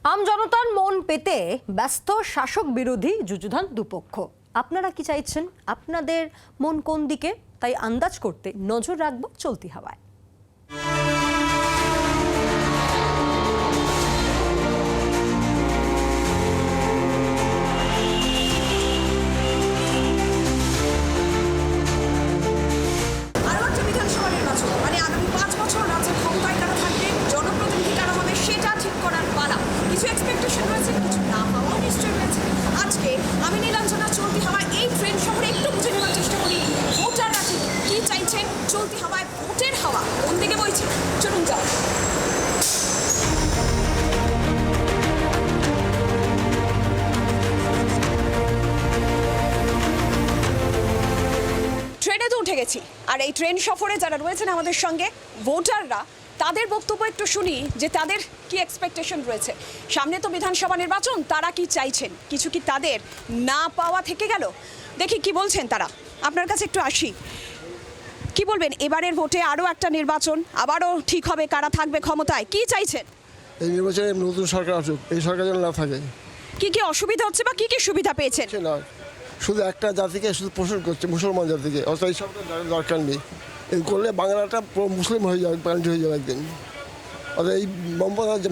আম জনতার মন পেতে ব্যস্ত শাসক বিরোধী যুযুধান দুপক্ষ। আপনারা কি চাইছেন, আপনাদের মন কোন দিকে, তাই আন্দাজ করতে নজর রাখবো চলতি হাওয়ায়। আমি নীলাঞ্জনা চলতি হাওয়ায় এই ট্রেন শহরে একটু বুঝে নেওয়ার চেষ্টা করি ভোটাররা কি চাইছেন। চলতি হাওয়ায় ভোটের হাওয়া কোন দিকে বইছে, চলুন যাও। ট্রেনে তো উঠে গেছি, আর এই ট্রেন সফরে যারা রয়েছেন আমাদের সঙ্গে ভোটাররা, তাদের বক্তব্য একটু শুনি যে তাদের কি এক্সপেকটেশন রয়েছে। সামনে তো বিধানসভা নির্বাচন, তারা কি চাইছেন, কিছু কি তাদের না পাওয়া থেকে গেল, দেখি কি বলছেন তারা। আপনার কাছে একটু আসি, কি বলবেন এবারের ভোটে আরও একটা নির্বাচন, আবারও ঠিক হবে কারা থাকবে ক্ষমতায়, কি চাইছেন? এই নির্বাচনে নতুন সরকার আসুক, এই সরকার যেন না থাকে। কি কি অসুবিধা হচ্ছে বা কি কি সুবিধা পেয়েছেন? না, শুধু একটা জাতিকে শুধু পোষণ করছে, মুসলমান জাতিকে, অথচ এই সরকার দরকার নেই। এই করলে বাংলাটা পুরো মুসলিম হয়ে যাবে, প্যান্ট হয়ে যাবে একদিন। অর্থাৎ এই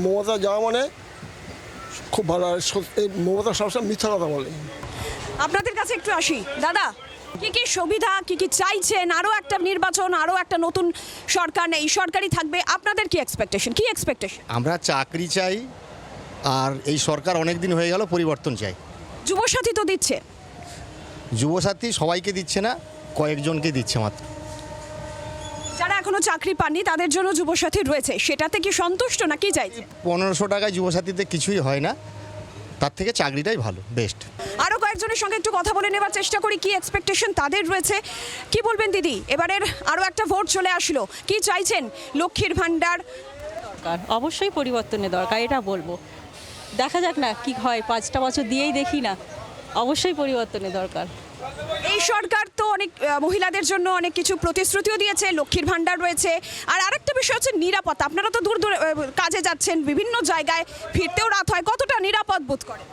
মমতা যাওয়া মানে খুব ভালো। এই মমতা সবসময় মিথ্যা কথা বলে। আপনাদের কাছে একটু আসি, দাদা কি কি সুবিধা, কি কি চাইছেন, আরও একটা নির্বাচন, আরও একটা নতুন সরকার, নেই সরকারই থাকবে, আপনাদের কি এক্সপেকটেশন, কি এক্সপেকটেশন? আমরা চাকরি চাই, আর এই সরকার অনেক দিন হয়ে গেল, পরিবর্তন চাই। যুবসাথী তো দিচ্ছে। যুবসাথী সবাইকে দিচ্ছে না, কয়েকজনকে দিচ্ছে মাত্র। যারা এখনো চাকরি পাননি তাদের জন্য যুবসাথী রয়েছে, সেটাতে কি সন্তুষ্ট না কি চাইছে? 1500 টাকায় যুবসাথীতে কিছুই হয় না, তার থেকে চাকরিটাই ভালো, বেস্ট। আরও কয়েকজনের সঙ্গে একটু কথা বলে নেবার চেষ্টা করি, কি এক্সপেকটেশন তাদের রয়েছে। কি বলবেন দিদি, এবারের আরও একটা ভোট চলে আসলো, কি চাইছেন? লক্ষ্মীর ভাণ্ডার দরকার, অবশ্যই পরিবর্তনের দরকার, এটা বলবো। দেখা যাক না কি হয়, 5টা বছর দিয়েই দেখি না, অবশ্যই পরিবর্তনের দরকার। এই সরকার তো অনেক মহিলাদের জন্য অনেক কিছু প্রতিশ্রুতিও দিয়েছে, লক্ষ্মীর ভাণ্ডার রয়েছে, আর আরেকটা বিষয় হচ্ছে নিরাপত্তা। আপনারা তো দূর দূর কাজে যাচ্ছেন, বিভিন্ন জায়গায় ফিরতেও রাত হয়, কতটা নিরাপদ বোধ করেন?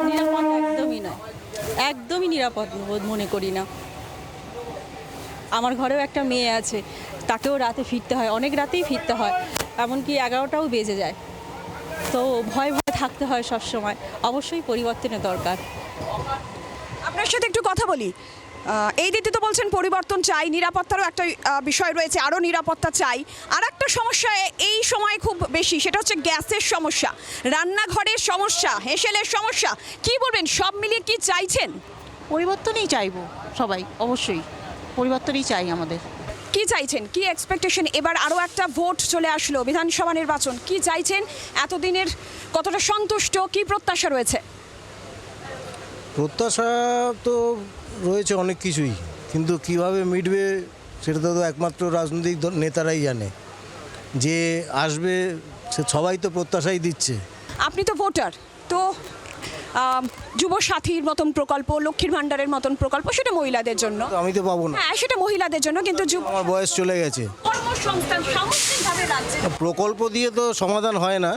নিরাপদ একদমই নয়, একদমই নিরাপদ বোধ মনে করি না। আমার ঘরেও একটা মেয়ে আছে, তাকেও রাতে ফিরতে হয়, অনেক রাতেই ফিরতে হয়, এমনকি 11টাও বেজে যায়। তো ভয় ভয় থাকতে হয় সব সময়, অবশ্যই পরিবর্তনের দরকার। আপনার সাথে একটু কথা বলি, এই দিদি তো বলছেন পরিবর্তন চাই, নিরাপত্তারও একটা বিষয় রয়েছে, আরও নিরাপত্তা চাই। আর একটা সমস্যা এই সময় খুব বেশি, সেটা হচ্ছে গ্যাসের সমস্যা, রান্নাঘরের সমস্যা, হেঁসেলের সমস্যা। কি বলবেন, সব মিলিয়ে কি চাইছেন? পরিবর্তনই চাইবো সবাই, অবশ্যই পরিবর্তনই চাই আমাদের। কি চাইছেন, কি এক্সপেকটেশন? এবার আরও একটা ভোট চলে আসলো, বিধানসভা নির্বাচন, কি চাইছেন? এতদিনের কতটা সন্তুষ্ট, কি প্রত্যাশা রয়েছে? প্রত্যাশা তো রয়েছে অনেক কিছুই, কিন্তু কিভাবে মিটবে সেটা তো একমাত্র রাজনৈতিক নেতারাই জানে। যে আসবে সে সবাই তো প্রত্যাশাই দিচ্ছে। আপনি তো ভোটার, তো যুবসাথীর মতন প্রকল্প, লক্ষ্মীর ভাণ্ডারের মতন প্রকল্প, সেটা মহিলাদের জন্য। আমি তো পাবো না। হ্যাঁ, সেটা মহিলাদের জন্য, কিন্তু আমার বয়স চলে গেছে। কর্মসংস্থান সামগ্রিকভাবে রাজ্যে প্রকল্প দিয়ে তো সমাধান হয় না,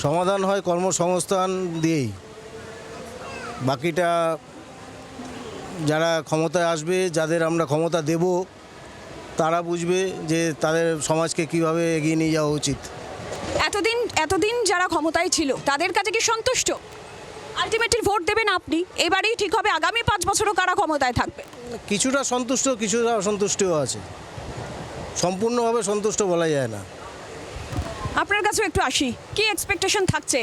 সমাধান হয় কর্মসংস্থান দিয়েই। বাকিটা যারা ক্ষমতায় আসবে, যাদের আমরা ক্ষমতা দেব, তারা বুঝবে যে তাদের সমাজকে কিভাবে এগিয়ে নিয়ে যাওয়া উচিত। এতদিন যারা ক্ষমতায় ছিল তাদের কাছে কি সন্তুষ্ট? আলটিমেটলি ভোট দেবেন আপনি, এবারেই ঠিক হবে আগামী 5 বছরও কারা ক্ষমতায় থাকবে। কিছুটা সন্তুষ্ট, কিছুটা অসন্তুষ্টও আছে, সম্পূর্ণভাবে সন্তুষ্ট বলা যায় না। আপনার কাছেও একটু আসি, কি এক্সপেকটেশন থাকছে?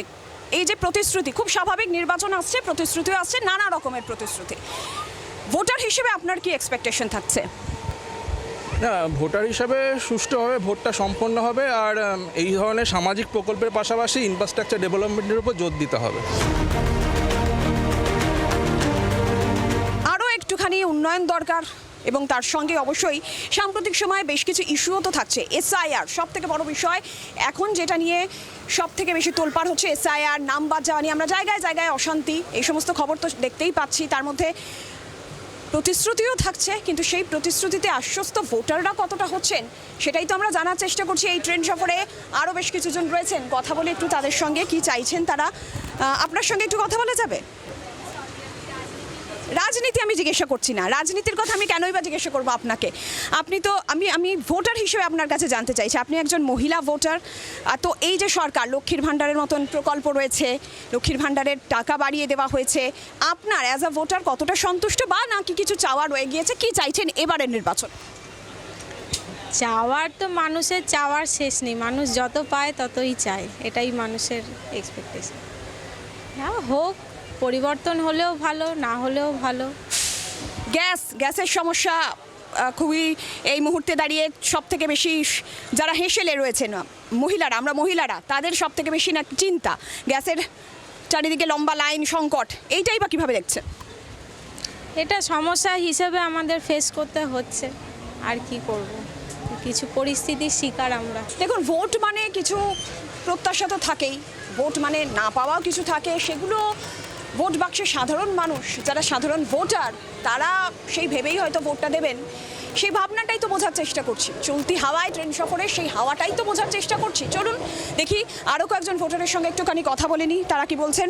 এই যে প্রতিশ্রুতি, খুব স্বাভাবিক, নির্বাচন আসছে, প্রতিশ্রুতিও আসছে, নানা রকমের প্রতিশ্রুতি। ভোটার হিসেবে আপনার কি এক্সপেকটেশন থাকছে? না, ভোটার হিসাবে সুষ্ঠুভাবে ভোটটা সম্পন্ন হবে, আর এই ধরনের সামাজিক প্রকল্পের পাশাপাশি ইনফ্রাস্ট্রাকচার ডেভেলপমেন্টের উপর জোর দিতে হবে। আরও একটুখানি উন্নয়ন দরকার, এবং তার সঙ্গে অবশ্যই সাম্প্রতিক সময়ে বেশ কিছু ইস্যুও তো থাকছে। SIR সব থেকে বড় বিষয় এখন, যেটা নিয়ে সব থেকে বেশি তোলপাড় হচ্ছে SIR, নাম বাদ যাওয়া নিয়ে আমরা জায়গায় জায়গায় অশান্তি, এই সমস্ত খবর তো দেখতেই পাচ্ছি। তার মধ্যে প্রতিশ্রুতিও থাকছে, কিন্তু সেই প্রতিশ্রুতিতে আশ্বস্ত ভোটাররা কতটা হচ্ছেন সেটাই তো আমরা জানার চেষ্টা করছি। এই ট্রেন সফরে আরও বেশ কিছুজন রয়েছেন, কথা বলে একটু তাদের সঙ্গে কি চাইছেন তারা। আপনার সঙ্গে একটু কথা বলা যাবে? রাজনীতি আমি জিজ্ঞাসা করছি না, রাজনীতির কথা আমি কেনই বা জিজ্ঞাসা করবো আপনাকে। আপনি তো আমি ভোটার হিসেবে আপনার কাছে জানতে চাইছি, আপনি একজন মহিলা ভোটার। তো এই যে সরকার লক্ষ্মীর ভাণ্ডারের মতন প্রকল্প রয়েছে, লক্ষ্মীর ভাণ্ডারের টাকা বাড়িয়ে দেওয়া হয়েছে, আপনার অ্যাজ আ ভোটার কতটা সন্তুষ্ট, বা নাকি কিছু চাওয়া রয়ে গিয়েছে? কি চাইছেন এবারের নির্বাচন? চাওয়ার তো মানুষের চাওয়ার শেষ নেই, মানুষ যত পায় ততই চায়, এটাই মানুষের এক্সপেকটেশন। হ্যাঁ, হোক, পরিবর্তন হলেও ভালো, না হলেও ভালো। গ্যাসের সমস্যা খুবই এই মুহূর্তে দাঁড়িয়ে সব থেকে বেশি যারা হেসেলে রয়েছেন আমরা মহিলারা, তাদের সব থেকে বেশি না চিন্তা গ্যাসের, চারিদিকে লম্বা লাইন, সংকট, এইটাই বা কীভাবে দেখছেন? এটা সমস্যা হিসেবে আমাদের ফেস করতে হচ্ছে, আর কি করব, কিছু পরিস্থিতির শিকার আমরা। দেখুন, ভোট মানে কিছু প্রত্যাশা তো থাকেই, ভোট মানে না পাওয়াও কিছু থাকে, সেগুলো ভোট বাক্সে সাধারণ মানুষ যারা সাধারণ ভোটার তারা সেই ভেবেই হয়তো ভোটটা দেবেন, সেই ভাবনাটাই তো বোঝার চেষ্টা করছি। চলতি হাওয়ায় ট্রেন সফরে সেই হাওয়াটাই তো বোঝার চেষ্টা করছি। চলুন দেখি আরও কয়েকজন ভোটারের সঙ্গে একটুখানি কথা বলে নিই, তারা কি বলছেন।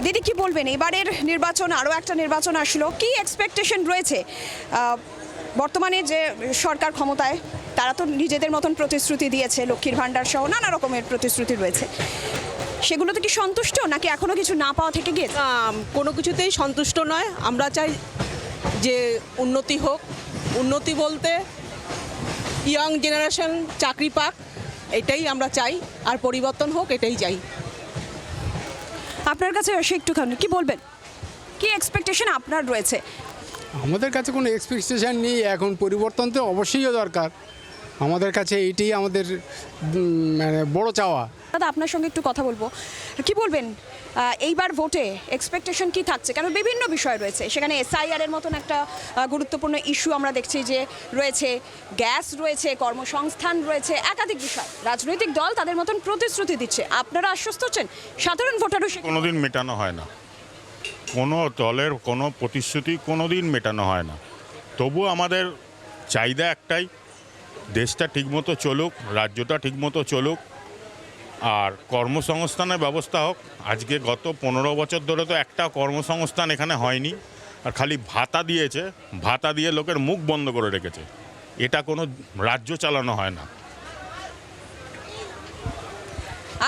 দিদি, কি বলবেন, এবারের নির্বাচন, আরও একটা নির্বাচন আসলো, কি এক্সপেকটেশন রয়েছে? বর্তমানে যে সরকার ক্ষমতায়, তারা তো নিজেদের মতন প্রতিশ্রুতি দিয়েছে, লক্ষ্মীর ভাণ্ডার সহ নানা রকমের প্রতিশ্রুতি রয়েছে, সেগুলোতে কি সন্তুষ্ট, নাকি এখনো কিছু না পাওয়া থেকে গিয়েছে? কোনো কিছুতেই সন্তুষ্ট নয়। আমরা চাই যে উন্নতি হোক, উন্নতি বলতে ইয়াং জেনারেশন চাকরি পাক, এটাই আমরা চাই, আর পরিবর্তন হোক, এটাই চাই। আপনার কাছে এসে একটুখানি কি বলবেন, কি এক্সপেকটেশন আপনার রয়েছে? আমাদের কাছে কোনো এক্সপেকটেশন নেই, এখন পরিবর্তন তো অবশ্যই দরকার। আমাদের কাছে এইটাই আমাদের মানে বড় চাওয়া। দাদা, আপনার সঙ্গে একটু কথা বলবো, কি বলবেন এইবার ভোটে এক্সপেকটেশন কি থাকছে? কারণ বিভিন্ন বিষয় রয়েছে, সেখানে SIR এর মতন একটা গুরুত্বপূর্ণ ইস্যু আমরা দেখছি যে রয়েছে, গ্যাস রয়েছে, কর্মসংস্থান রয়েছে, একাধিক বিষয়। রাজনৈতিক দল তাদের মতন প্রতিশ্রুতি দিচ্ছে, আপনারা আশ্বস্ত হচ্ছেন, সাধারণ ভোটারও কোনোদিন মেটানো হয় না, কোনো দলের কোনো প্রতিশ্রুতি কোনোদিন মেটানো হয় না। তবু আমাদের চাহিদা একটাই, দেশটা ঠিকমতো চলুক, রাজ্যটা ঠিকমতো চলুক, আর কর্মসংস্থানের ব্যবস্থা হোক। আজকে গত 15 বছর ধরে তো একটা কর্মসংস্থান এখানে হয়নি, আর খালি ভাতা দিয়েছে, ভাতা দিয়ে লোকের মুখ বন্ধ করে রেখেছে। এটা কোনো রাজ্য চালানো হয় না।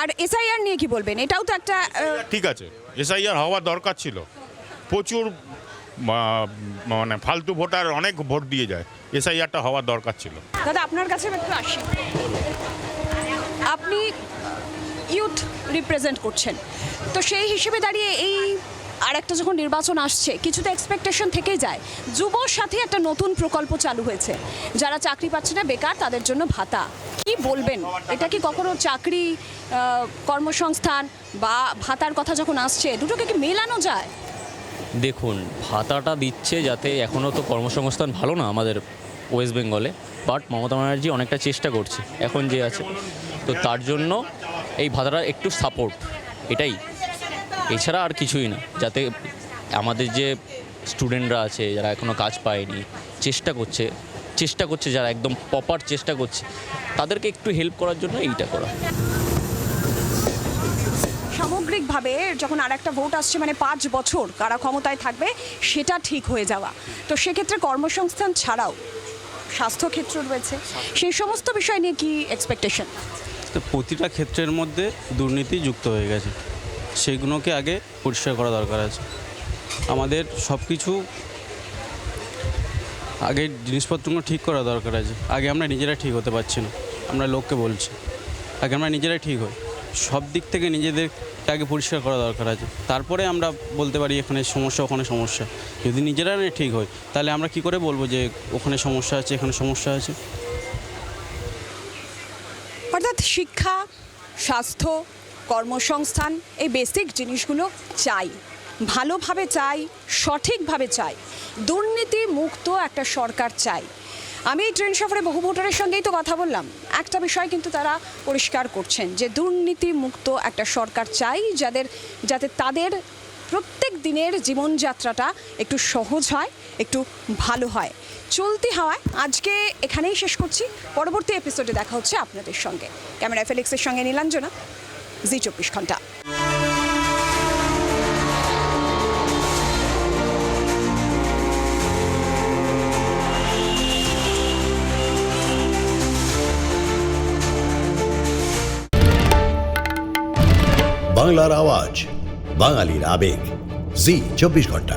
আর SIR নিয়ে কি বলবেন? এটাও তো একটা ঠিক আছে, SIR হওয়া দরকার ছিল। প্রচুর মানে ফালতু ভোটার অনেক ভোট দিয়ে যায়, SIRটা হওয়ার দরকার ছিল। দাদা, আপনার কাছে একটু আসি, আপনি ইউথ রিপ্রেজেন্ট করছেন, তো সেই হিসেবে দাঁড়িয়ে এই আর একটা যখন নির্বাচন আসছে, কিছু তো এক্সপেকটেশন থেকেই যায়। যুব সাথী একটা নতুন প্রকল্প চালু হয়েছে, যারা চাকরি পাচ্ছে না, বেকার, তাদের জন্য ভাতা। কি বলবেন, এটা কি কখনো চাকরি, কর্মসংস্থান বা ভাতার কথা যখন আসছে, দুটোকে কি মেলানো যায়? দেখুন, ভাতাটা দিচ্ছে যাতে, এখনও তো কর্মসংস্থান ভালো না আমাদের ওয়েস্ট বেঙ্গলে, বাট মমতা ব্যানার্জি অনেকটা চেষ্টা করছে এখন যে আছে, তো তার জন্য এই ভাতাটা একটু সাপোর্ট, এটাই, এছাড়া আর কিছুই না। যাতে আমাদের যে স্টুডেন্টরা আছে, যারা এখনও কাজ পায়নি, চেষ্টা করছে যারা একদম প্রপার চেষ্টা করছে, তাদেরকে একটু হেল্প করার জন্য এইটা করা। সামগ্রিকভাবে যখন আর একটা ভোট আসছে, মানে 5 বছর কারা ক্ষমতায় থাকবে সেটা ঠিক হয়ে যাওয়া, তো সেক্ষেত্রে কর্মসংস্থান ছাড়াও স্বাস্থ্যক্ষেত্র রয়েছে, সেই সমস্ত বিষয় নিয়ে কি এক্সপেকটেশন? তো প্রতিটা ক্ষেত্রের মধ্যে দুর্নীতি যুক্ত হয়ে গেছে, সেইগুলোকে আগে পরিষ্কার করা দরকার আছে। আমাদের সব কিছু আগে জিনিসপত্রগুলো ঠিক করা দরকার আছে। আগে আমরা নিজেরা ঠিক হতে পারছি না, আমরা লোককে বলছি, আগে আমরা নিজেরাই ঠিক হই। সব দিক থেকে নিজেদেরকে আগে পরিষ্কার করা দরকার আছে, তারপরে আমরা বলতে পারি এখানে সমস্যা, ওখানে সমস্যা। যদি নিজেরা না ঠিক হয়, তাহলে আমরা কি করে বলবো যে ওখানে সমস্যা আছে, এখানে সমস্যা আছে? অর্থাৎ শিক্ষা, স্বাস্থ্য, কর্মসংস্থান, এই বেসিক জিনিসগুলো চাই, ভালোভাবে চাই, সঠিকভাবে চাই, দুর্নীতি মুক্ত একটা সরকার চাই। আমি এই ট্রেন সফরে বহু ভোটারের সঙ্গেই তো কথা বললাম, একটা বিষয় কিন্তু তারা পরিষ্কার করছেন যে দুর্নীতি মুক্ত একটা সরকার চাই, যাতে তাদের প্রত্যেক দিনের জীবনযাত্রাটা একটু সহজ হয়, একটু ভালো হয়। চলতি হাওয়ায় আজকে এখানেই শেষ করছি। পরবর্তী এপিসোডে দেখা হচ্ছে আপনাদের সঙ্গে। ক্যামেরায় ফেলিক্সের সঙ্গে নীলাঞ্জনা, জি24 ঘন্টা। বাংলার আওয়াজ, বাঙালির আবেগ, জি24 ঘন্টা।